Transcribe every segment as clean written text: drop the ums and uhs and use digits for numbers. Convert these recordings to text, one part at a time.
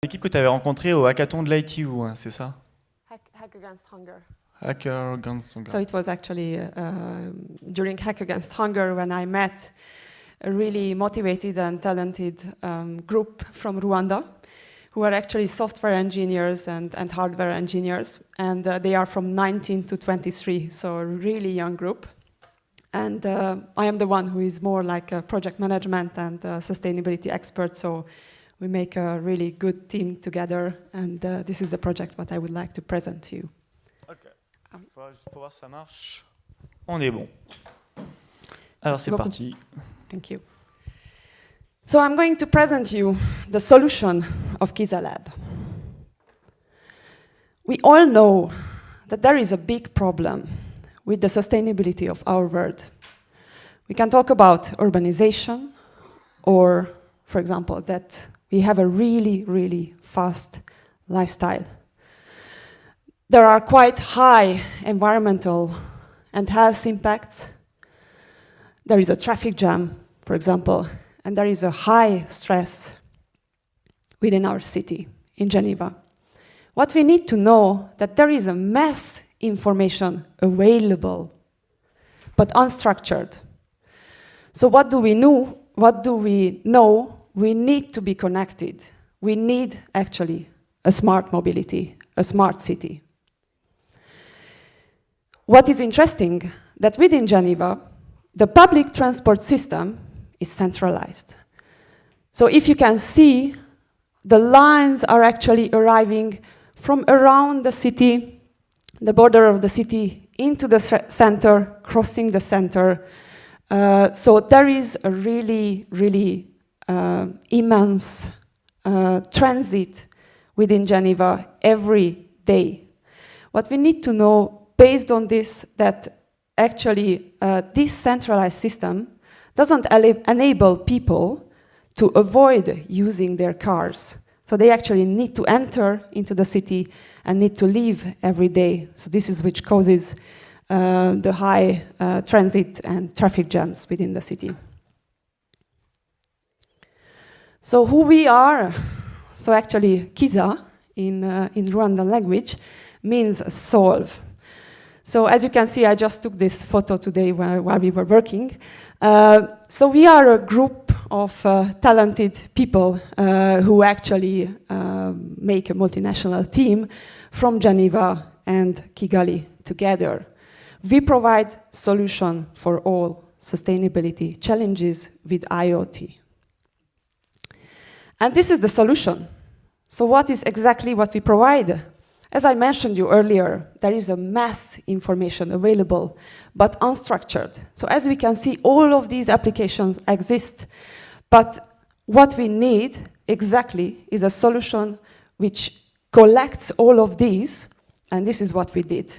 L'équipe que tu avais rencontrée au hackathon de l'ITU, hein, c'est ça? Hack Against Hunger. Hacker Against Hunger. So it was actually during Hack Against Hunger when I met a really motivated and talented group from Rwanda, who are actually software engineers and hardware engineers, and they are from 19 to 23, so a really young group. And I am the one who is more like a project management and sustainability expert, so we make a really good team together, and this is the project what I would like to present to you. Ok. Juste pour voir si ça marche. On est bon. Alors c'est parti. Thank you. So I'm going to present you the solution of Kiza Lab. We all know that there is a big problem with the sustainability of our world. We can talk about urbanization, or, for example, that we have a really, really fast lifestyle. There are quite high environmental and health impacts. There is a traffic jam, for example, and there is a high stress within our city, in Geneva. What we need to know that there is a mass information available, but unstructured. So what do we know? What do we know? We need to be connected. We need actually a smart mobility, a smart city. What is interesting, that within Geneva, the public transport system is centralized. So if you can see, the lines are actually arriving from around the city, the border of the city, into the center, crossing the center. So there is a really, really immense transit within Geneva every day. What we need to know, based on this, that actually this centralized system doesn't enable people to avoid using their cars. So they actually need to enter into the city and need to leave every day. So this is which causes the high transit and traffic jams within the city. So who we are? So actually Kiza in Rwandan language means solve. So as you can see, I just took this photo today while we were working. So we are a group of talented people who actually make a multinational team from Geneva and Kigali together. We provide solution for all sustainability challenges with IoT. And this is the solution. So what is exactly what we provide? As I mentioned you earlier, there is a mass information available, but unstructured. So as we can see, all of these applications exist, but what we need exactly is a solution which collects all of these, and this is what we did.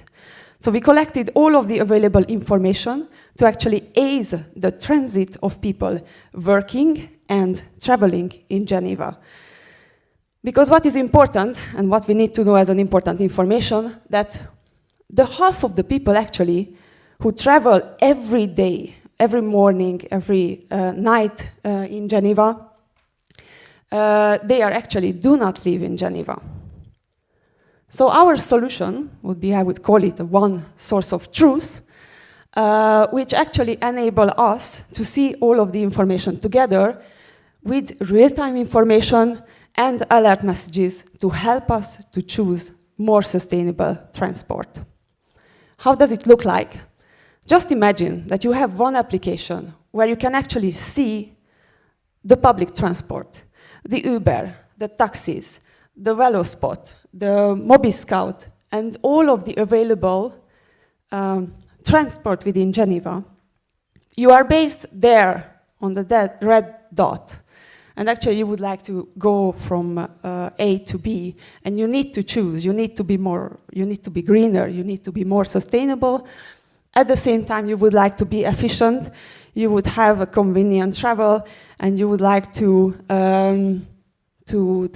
So we collected all of the available information to actually ease the transit of people working and traveling in Geneva. Because what is important, and what we need to know as an important information, that the half of the people actually who travel every day, every morning, every night in Geneva, they are actually do not live in Geneva. So our solution would be, I would call it, one source of truth, which actually enable us to see all of the information together with real-time information and alert messages to help us to choose more sustainable transport. How does it look like? Just imagine that you have one application where you can actually see the public transport, the Uber, the taxis, the VeloSpot, the MobiScout, and all of the available transport within Geneva. You are based there on the red dot. And actually you would like to go from A to B, and you need to choose. You need to be greener, you need to be more sustainable. At the same time, you would like to be efficient, you would have a convenient travel, and you would like to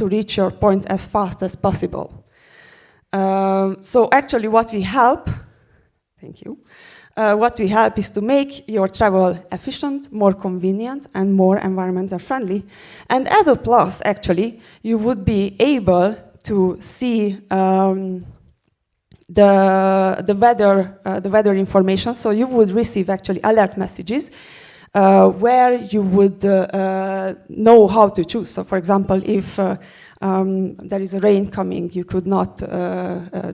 reach your point as fast as possible. So actually what we help, thank you, what we help is to make your travel efficient, more convenient, and more environmental friendly. And as a plus, actually, you would be able to see the weather information. So you would receive actually alert messages where you would know how to choose. So, for example, if there is a rain coming, you could not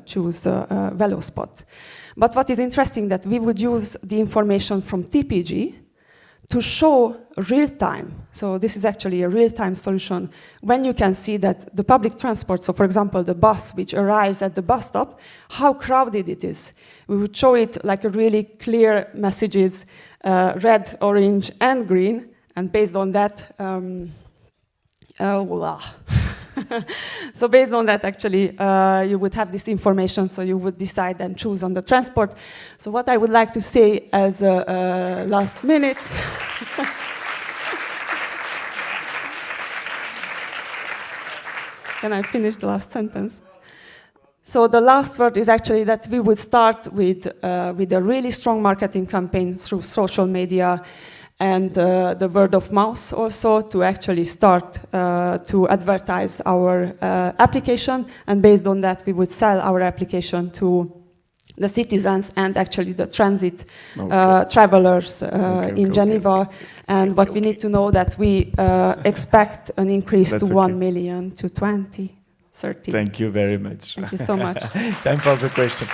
choose a velo spot. But what is interesting that we would use the information from TPG to show real time. So this is actually a real-time solution when you can see that the public transport, so for example, the bus which arrives at the bus stop, how crowded it is. We would show it like a really clear messages, red, orange, and green, and based on that, so based on that, actually, you would have this information, so you would decide and choose on the transport. So what I would like to say as a last minute, can I finish the last sentence? So the last word is actually that we would start with a really strong marketing campaign through social media and the word of mouth also to actually start to advertise our application, and based on that we would sell our application to the citizens and actually the transit travelers in Geneva. And what we need to know that we expect an increase to 1 million to 2030. Thank you very much. Thank you so much. Time for the question.